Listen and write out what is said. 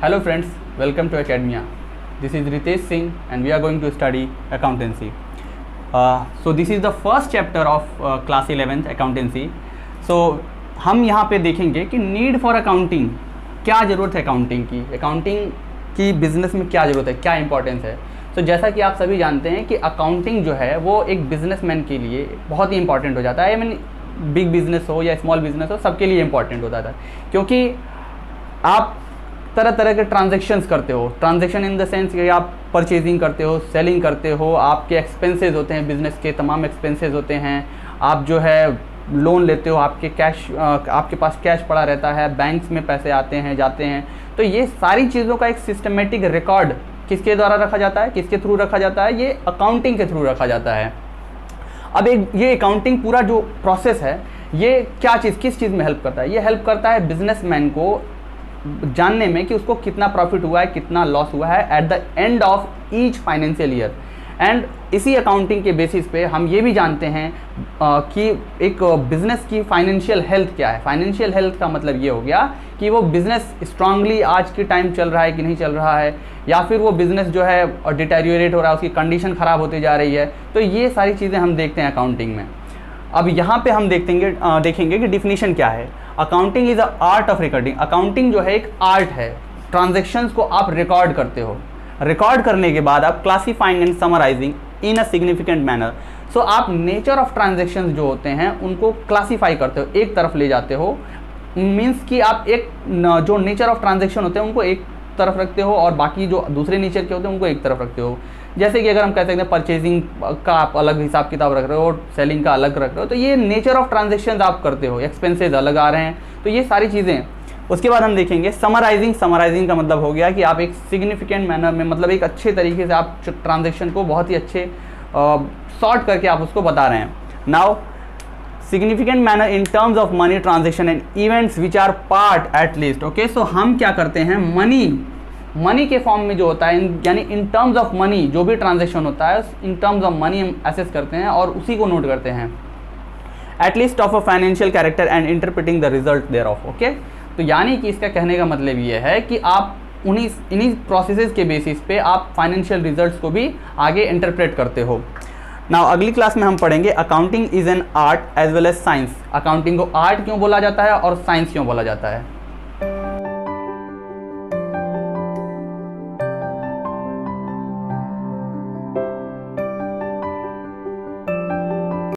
Hello friends, welcome to Academia. This is Ritesh Singh and we are going to study accountancy. So this is the first chapter of class 11th accountancy. So हम यहाँ पे देखेंगे कि need for accounting, क्या ज़रूरत है accounting की business में क्या ज़रूरत है, क्या इंपॉर्टेंस है. तो जैसा कि आप सभी जानते हैं कि अकाउंटिंग जो है वो एक बिजनेसमैन के लिए बहुत ही इंपॉर्टेंट हो जाता है. आई मीन बिग बिजनेस हो या स्मॉल बिजनेस हो, सबके लिए इंपॉर्टेंट हो जाता है, क्योंकि आप तरह तरह के ट्रांजेक्शन्स करते हो. ट्रांजेक्शन इन द सेंस कि आप परचेजिंग करते हो, सेलिंग करते हो, आपके एक्सपेंसेस होते हैं, बिज़नेस के तमाम एक्सपेंसेस होते हैं. आप जो है लोन लेते हो, आपके पास कैश पड़ा रहता है, बैंक्स में पैसे आते हैं जाते हैं. तो ये सारी चीज़ों का एक सिस्टमेटिक रिकॉर्ड किसके द्वारा रखा जाता है, किसके थ्रू रखा जाता है? ये अकाउंटिंग के थ्रू रखा जाता है. अब ये अकाउंटिंग पूरा जो प्रोसेस है ये किस चीज़ में हेल्प करता है? ये हेल्प करता है बिजनेसमैन को जानने में कि उसको कितना प्रॉफिट हुआ है, कितना लॉस हुआ है at the end of each financial year. And इसी अकाउंटिंग के बेसिस पे हम ये भी जानते हैं कि एक बिज़नेस की फाइनेंशियल हेल्थ क्या है. फाइनेंशियल हेल्थ का मतलब ये हो गया कि वो बिज़नेस स्ट्रांगली आज के टाइम चल रहा है कि नहीं चल रहा है, या फिर वो बिज़नेस जो है डिटेरियोरेट हो रहा है, उसकी कंडीशन ख़राब होती जा रही है. तो ये सारी चीज़ें हम देखते हैं अकाउंटिंग में. अब यहाँ पे हम देखेंगे कि डिफिनीशन क्या है. Accounting is a art of recording. Accounting जो है एक आर्ट है. ट्रांजेक्शन्स को आप रिकॉर्ड करते हो. रिकॉर्ड करने के बाद आप classifying and summarising in a significant manner. So आप नेचर ऑफ ट्रांजेक्शन्स जो होते हैं उनको क्लासीफाई करते हो, एक तरफ ले जाते हो. मीन्स कि आप जो नेचर ऑफ ट्रांजेक्शन होते हैं उनको एक तरफ रखते हो और बाकी जो दूसरे नेचर के होते हैं उनको एक तरफ रखते हो. जैसे कि अगर हम कह सकते हैं परचेजिंग का आप अलग हिसाब किताब रख रहे हो, सेलिंग का अलग रख रहे हो, तो ये नेचर ऑफ ट्रांजेक्शन्स आप करते हो. एक्सपेंसेस अलग आ रहे हैं, तो ये सारी चीज़ें. उसके बाद हम देखेंगे समराइजिंग. समराइजिंग का मतलब हो गया कि आप एक सिग्निफिकेंट मैनर में, मतलब एक अच्छे तरीके से आप ट्रांजेक्शन को बहुत ही अच्छे सॉर्ट करके आप उसको बता रहे हैं. Now significant manner in terms of money transaction and events which are part at least. Okay, so हम क्या करते हैं, मनी के फॉर्म में जो होता है, यानी इन टर्म्स ऑफ मनी जो भी ट्रांजेक्शन होता है इन टर्म्स ऑफ मनी हम एसेस करते हैं और उसी को नोट करते हैं. At least of a financial character and interpreting the result thereof. Okay, तो यानी कि इसका कहने का मतलब ये है कि आप इन्हीं प्रोसेसेस के बेसिस पे आप फाइनेंशियल रिजल्ट्स को भी आगे इंटरप्रेट करते हो. नाउ अगली क्लास में हम पढ़ेंगे accounting is an art as well as science. Accounting को आर्ट क्यों बोला जाता है और साइंस क्यों बोला जाता है.